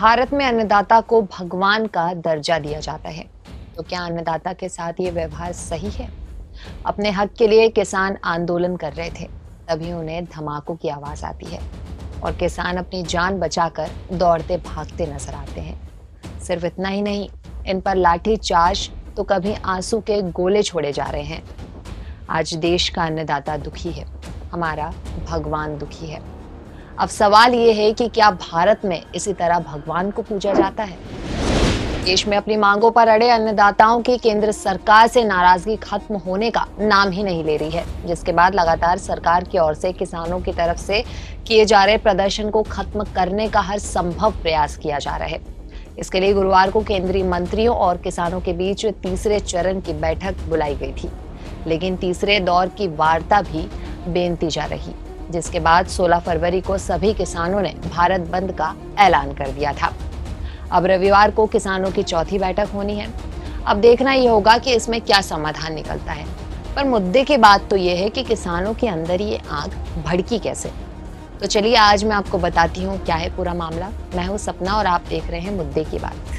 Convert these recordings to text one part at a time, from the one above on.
भारत में अन्नदाता को भगवान का दर्जा दिया जाता है, तो क्या अन्नदाता के साथ ये व्यवहार सही है? अपने हक के लिए किसान आंदोलन कर रहे थे, तभी उन्हें धमाकों की आवाज आती है और किसान अपनी जान बचाकर दौड़ते भागते नजर आते हैं। सिर्फ इतना ही नहीं, इन पर लाठी चार्ज तो कभी आंसू के गोले छोड़े जा रहे हैं। आज देश का अन्नदाता दुखी है, हमारा भगवान दुखी है। अब सवाल ये है कि क्या भारत में इसी तरह भगवान को पूजा जाता है? देश में अपनी मांगों पर अड़े अन्नदाताओं की केंद्र सरकार से नाराजगी खत्म होने का नाम ही नहीं ले रही है, जिसके बाद लगातार सरकार की ओर से किसानों की तरफ से किए जा रहे प्रदर्शन को खत्म करने का हर संभव प्रयास किया जा रहा है। इसके लिए गुरुवार को केंद्रीय मंत्रियों और किसानों के बीच तीसरे चरण की बैठक बुलाई गई थी, लेकिन तीसरे दौर की वार्ता भी बेनतीजा रही, जिसके बाद 16 फरवरी को सभी किसानों ने भारत बंद का ऐलान कर दिया था। अब रविवार को किसानों की चौथी बैठक होनी है। अब देखना ये होगा कि इसमें क्या समाधान निकलता है। पर मुद्दे की बात तो ये है कि किसानों के अंदर ये आग भड़की कैसे। तो चलिए आज मैं आपको बताती हूँ क्या है पूरा मामला। मैं हूँ सपना और आप देख रहे हैं मुद्दे की बात।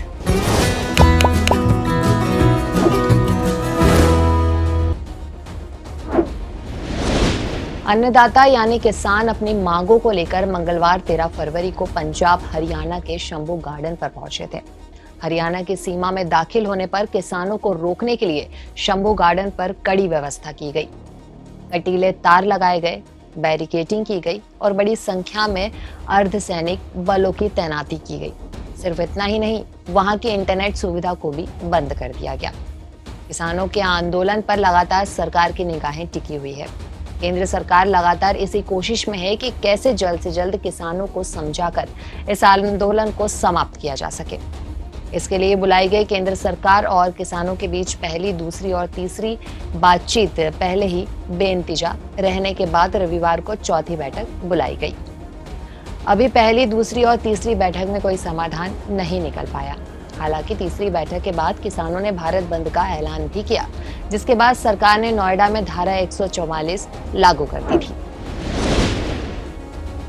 अन्नदाता यानी किसान अपनी मांगों को लेकर मंगलवार 13 फरवरी को पंजाब हरियाणा के शंभू गार्डन पर पहुंचे थे। हरियाणा की सीमा में दाखिल होने पर किसानों को रोकने के लिए शंभू गार्डन पर कड़ी व्यवस्था की गई। कटीले तार लगाए गए, बैरिकेडिंग की गई और बड़ी संख्या में अर्धसैनिक बलों की तैनाती की गई। सिर्फ इतना ही नहीं, वहां की इंटरनेट सुविधा को भी बंद कर दिया गया। किसानों के आंदोलन पर लगातार सरकार की निगाहें टिकी हुई है। केंद्र सरकार लगातार इसी कोशिश में है कि कैसे जल्द से जल्द किसानों को समझाकर इस आंदोलन को समाप्त किया जा सके। इसके लिए बुलाई गई केंद्र सरकार और किसानों के बीच पहली, दूसरी और तीसरी बातचीत पहले ही बेनतीजा रहने के बाद रविवार को चौथी बैठक बुलाई गई। अभी पहली, दूसरी और तीसरी बैठक में कोई समाधान नहीं निकल पाया। हालांकि तीसरी बैठक के बाद किसानों ने भारत बंद का ऐलान भी किया, जिसके बाद सरकार ने नोएडा में धारा 144 लागू कर दी थी।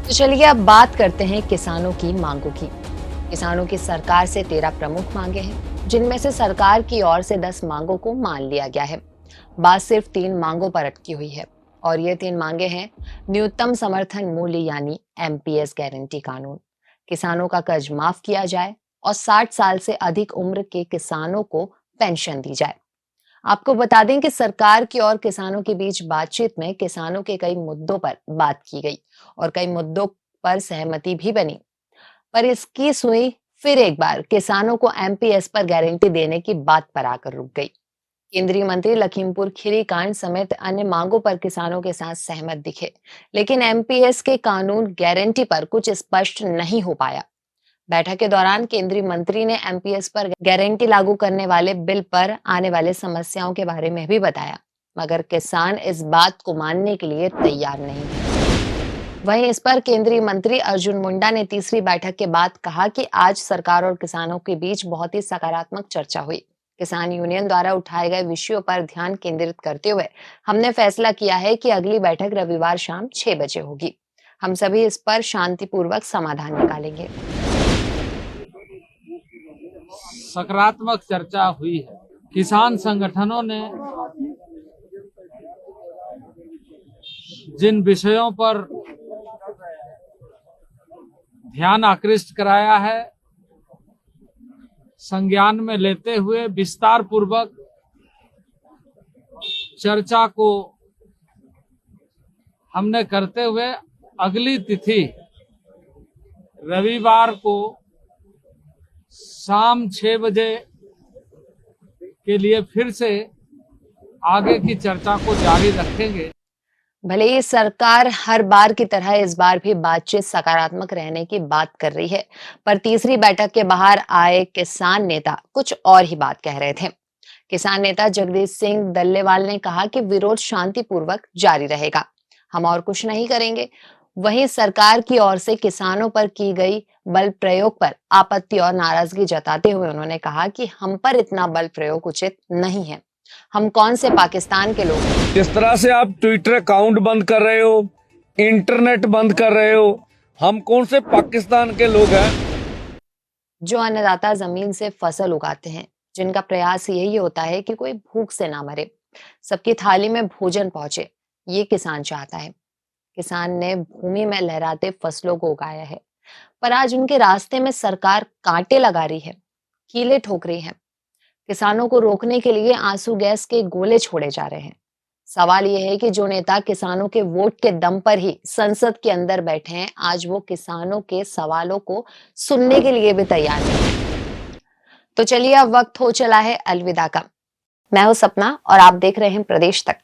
तो चलिए अब बात करते हैं किसानों की मांगों की। किसानों की सरकार से 13 प्रमुख मांगे हैं, जिनमें से सरकार की ओर से 10 मांगों को मान लिया गया है। बात सिर्फ 3 मांगों पर अटकी हुई है और ये 3 मांगे हैं। न्यूनतम समर्थन मूल्य यानी एमपीएस गारंटी कानून, किसानों का कर्ज माफ किया जाए और 60 साल से अधिक उम्र के किसानों को पेंशन दी जाए। आपको बता दें कि सरकार की और किसानों के बीच बातचीत में किसानों के कई मुद्दों पर बात की गई और कई मुद्दों पर सहमति भी बनी। पर इसकी सुई फिर एक बार किसानों को एमपीएस पर गारंटी देने की बात पर आकर रुक गई। केंद्रीय मंत्री लखीमपुर खीरी कांड समेत अन्य मांगों पर किसानों के साथ सहमत दिखे, लेकिन एमपीएस के कानून गारंटी पर कुछ स्पष्ट नहीं हो पाया। बैठक के दौरान केंद्रीय मंत्री ने एमपीएस पर गारंटी लागू करने वाले बिल पर आने वाले समस्याओं के बारे में भी बताया, मगर किसान इस बात को मानने के लिए तैयार नहीं है। वहीं इस पर केंद्रीय मंत्री अर्जुन मुंडा ने तीसरी बैठक के बाद कहा कि आज सरकार और किसानों के बीच बहुत ही सकारात्मक चर्चा हुई। किसान यूनियन द्वारा उठाए गए विषयों पर ध्यान केंद्रित करते हुए हमने फैसला किया है कि अगली बैठक रविवार शाम 6 बजे होगी। हम सभी इस पर शांतिपूर्वक समाधान निकालेंगे। सकारात्मक चर्चा हुई है। किसान संगठनों ने जिन विषयों पर ध्यान आकृष्ट कराया है, संज्ञान में लेते हुए विस्तार पूर्वक चर्चा को हमने करते हुए अगली तिथि रविवार को शाम 6 बजे के लिए फिर से आगे की चर्चा को जारी रखेंगे। भले ही सरकार हर बार की तरह इस बार भी बातचीत सकारात्मक रहने की बात कर रही है, पर तीसरी बैठक के बाहर आए किसान नेता कुछ और ही बात कह रहे थे। किसान नेता जगदीश सिंह दल्लेवाल ने कहा कि विरोध शांतिपूर्वक जारी रहेगा, हम और कुछ नहीं करेंगे। वहीं सरकार की ओर से किसानों पर की गई बल प्रयोग पर आपत्ति और नाराजगी जताते हुए उन्होंने कहा कि हम पर इतना बल प्रयोग उचित नहीं है। हम कौन से पाकिस्तान के लोग हैं? इस तरह से आप ट्विटर अकाउंट बंद कर रहे हो, इंटरनेट बंद कर रहे हो, हम कौन से पाकिस्तान के लोग हैं? जो अन्नदाता जमीन से फसल उगाते हैं, जिनका प्रयास यही होता है कि कोई भूख से ना मरे, सबकी थाली में भोजन पहुंचे, ये किसान चाहता है। किसान ने भूमि में लहराते फसलों को उगाया है, पर आज उनके रास्ते में सरकार कांटे लगा रही है, कीले ठोक रही है। किसानों को रोकने के लिए आंसू गैस के गोले छोड़े जा रहे हैं। सवाल यह है कि जो नेता किसानों के वोट के दम पर ही संसद के अंदर बैठे हैं, आज वो किसानों के सवालों को सुनने के लिए भी तैयार नहीं। तो चलिए अब वक्त हो चला है अलविदा का। मैं हूं सपना और आप देख रहे हैं प्रदेश तक।